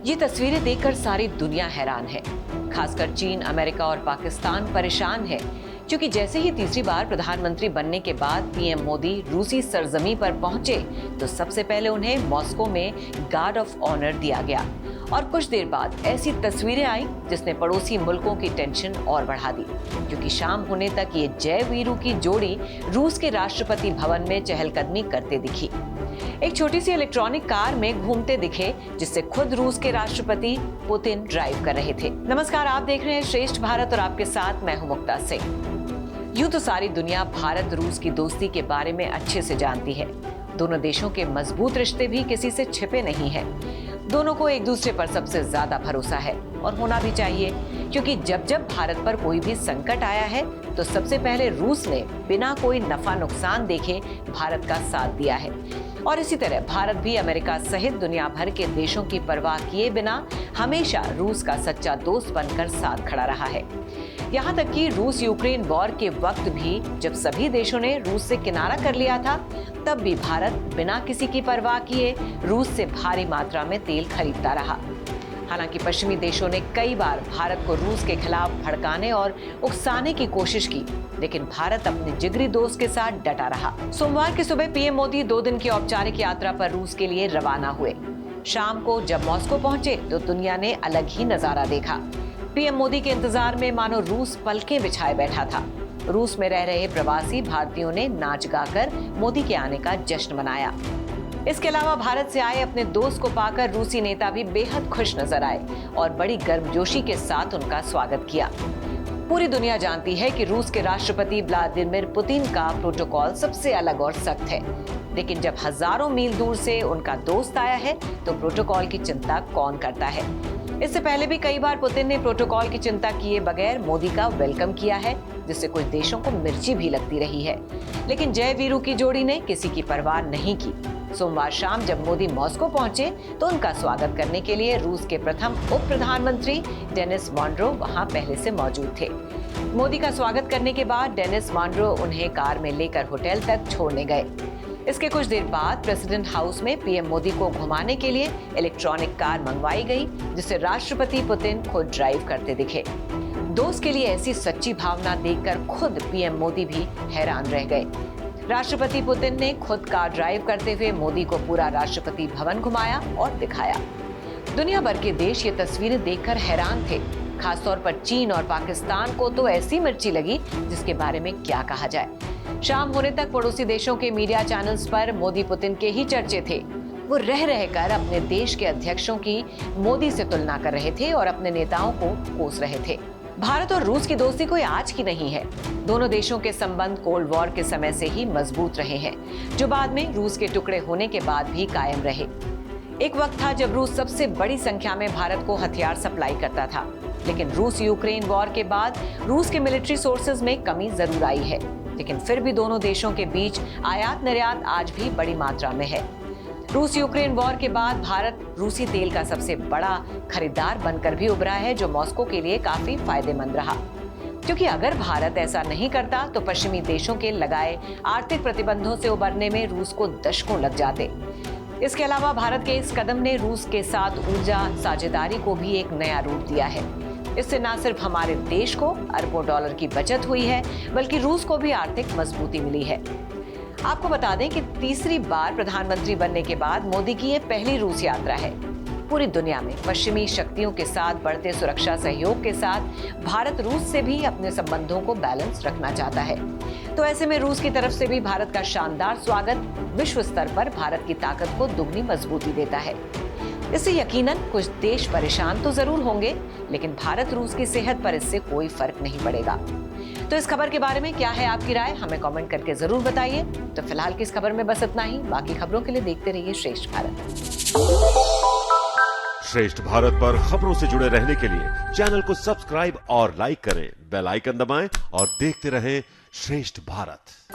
ये तस्वीरें देखकर सारी दुनिया हैरान है। खासकर चीन, अमेरिका और पाकिस्तान परेशान है, क्योंकि जैसे ही तीसरी बार प्रधानमंत्री बनने के बाद पीएम मोदी रूसी सरजमी पर पहुंचे तो सबसे पहले उन्हें मॉस्को में गार्ड ऑफ ऑनर दिया गया और कुछ देर बाद ऐसी तस्वीरें आई जिसने पड़ोसी मुल्कों की टेंशन और बढ़ा दी, क्योंकि शाम होने तक ये जय वीरू की जोड़ी रूस के राष्ट्रपति भवन में चहलकदमी करते दिखी। एक छोटी सी इलेक्ट्रॉनिक कार में घूमते दिखे, जिससे खुद रूस के राष्ट्रपति पुतिन ड्राइव कर रहे थे। नमस्कार, आप देख रहे हैं श्रेष्ठ भारत और आपके साथ मैं हूं मुक्ता सिंह। यूं तो सारी दुनिया भारत रूस की दोस्ती के बारे में अच्छे से जानती है। दोनों देशों के मजबूत रिश्ते भी किसी से छिपे नहीं हैं। दोनों को एक दूसरे पर सबसे ज्यादा भरोसा है और होना भी चाहिए, क्योंकि जब जब भारत पर कोई भी संकट आया है तो सबसे पहले रूस ने बिना कोई नफा नुकसान देखे भारत का साथ दिया है। और इसी तरह भारत भी अमेरिका सहित दुनिया भर के देशों की परवाह किए बिना हमेशा रूस का सच्चा दोस्त बनकर साथ खड़ा रहा है। यहाँ तक कि रूस यूक्रेन वॉर के वक्त भी जब सभी देशों ने रूस से किनारा कर लिया था, तब भी भारत बिना किसी की परवाह किए रूस से भारी मात्रा में तेल खरीदता रहा। हालांकि पश्चिमी देशों ने कई बार भारत को रूस के खिलाफ भड़काने और उकसाने की कोशिश की, लेकिन भारत अपने जिगरी दोस्त के साथ डटा रहा। सोमवार की सुबह पीएम मोदी 2 दिन की औपचारिक यात्रा पर रूस के लिए रवाना हुए। शाम को जब मॉस्को पहुंचे तो दुनिया ने अलग ही नजारा देखा। पीएम मोदी के इंतजार में मानो रूस पलकें बिछाए बैठा था। रूस में रह रहे प्रवासी भारतीयों ने नाच गाकर मोदी के आने का जश्न मनाया। इसके अलावा भारत से आए अपने दोस्त को पाकर रूसी नेता भी बेहद खुश नजर आए और बड़ी गर्मजोशी के साथ उनका स्वागत किया। पूरी दुनिया जानती है कि रूस के राष्ट्रपति व्लादिमीर पुतिन का प्रोटोकॉल सबसे अलग और सख्त है, लेकिन जब हजारों मील दूर से उनका दोस्त आया है तो प्रोटोकॉल की चिंता कौन करता है। इससे पहले भी कई बार पुतिन ने प्रोटोकॉल की चिंता किए बगैर मोदी का वेलकम किया है, जिससे कुछ देशों को मिर्ची भी लगती रही है। लेकिन जय वीरू की जोड़ी ने किसी की परवाह नहीं की। सोमवार शाम जब मोदी मॉस्को पहुंचे तो उनका स्वागत करने के लिए रूस के प्रथम उप प्रधानमंत्री डेनिस मॉन्ड्रो वहां पहले से मौजूद थे। मोदी का स्वागत करने के बाद डेनिस मॉन्ड्रो उन्हें कार में लेकर होटल तक छोड़ने गए। इसके कुछ देर बाद प्रेसिडेंट हाउस में पीएम मोदी को घुमाने के लिए इलेक्ट्रॉनिक कार मंगवाई गई, जिसे राष्ट्रपति पुतिन खुद ड्राइव करते दिखे। दोस्त के लिए ऐसी सच्ची भावना देखकर खुद पीएम मोदी भी हैरान रह गए। राष्ट्रपति पुतिन ने खुद कार ड्राइव करते हुए मोदी को पूरा राष्ट्रपति भवन घुमाया और दिखाया। दुनिया भर के देश ये तस्वीरें देखकर हैरान थे। खासतौर पर चीन और पाकिस्तान को तो ऐसी मिर्ची लगी जिसके बारे में क्या कहा जाए। शाम होने तक पड़ोसी देशों के मीडिया चैनल्स पर मोदी पुतिन के ही चर्चे थे। वो रह रहकर अपने देश के अध्यक्षों की मोदी से तुलना कर रहे थे और अपने नेताओं को कोस रहे थे। भारत और रूस की दोस्ती कोई आज की नहीं है। दोनों देशों के संबंध कोल्ड वॉर के समय से ही मजबूत रहे हैं, जो बाद में रूस के टुकड़े होने के बाद भी कायम रहे। एक वक्त था जब रूस सबसे बड़ी संख्या में भारत को हथियार सप्लाई करता था, लेकिन रूस यूक्रेन वॉर के बाद रूस के मिलिट्री सोर्सेज में कमी जरूर आई है, लेकिन फिर भी दोनों देशों के बीच आयात निर्यात आज भी बड़ी मात्रा में है। रूस यूक्रेन वॉर के बाद भारत रूसी तेल का सबसे बड़ा खरीदार बनकर भी उभरा है, जो मॉस्को के लिए काफी फायदेमंद रहा, क्योंकि अगर भारत ऐसा नहीं करता तो पश्चिमी देशों के लगाए आर्थिक प्रतिबंधों से उबरने में रूस को दशकों लग जाते। इसके अलावा भारत के इस कदम ने रूस के साथ ऊर्जा साझेदारी को भी एक नया रूप दिया है। इससे न सिर्फ हमारे देश को अरबों डॉलर की बचत हुई है, बल्कि रूस को भी आर्थिक मजबूती मिली है। आपको बता दें कि तीसरी बार प्रधानमंत्री बनने के बाद मोदी की ये पहली रूस यात्रा है। पूरी दुनिया में पश्चिमी शक्तियों के साथ बढ़ते सुरक्षा सहयोग के साथ भारत रूस से भी अपने संबंधों को बैलेंस रखना चाहता है। तो ऐसे में रूस की तरफ से भी भारत का शानदार स्वागत विश्व स्तर पर भारत की ताकत को दुगनी मजबूती देता है। इससे यकीनन कुछ देश परेशान तो जरूर होंगे, लेकिन भारत रूस की सेहत पर इससे कोई फर्क नहीं पड़ेगा। तो इस खबर के बारे में क्या है आपकी राय, हमें कमेंट करके जरूर बताइए। तो फिलहाल की इस खबर में बस इतना ही। बाकी खबरों के लिए देखते रहिए श्रेष्ठ भारत। श्रेष्ठ भारत पर खबरों से जुड़े रहने के लिए चैनल को सब्सक्राइब और लाइक करें, बेल आइकन दबाएं और देखते रहें श्रेष्ठ भारत।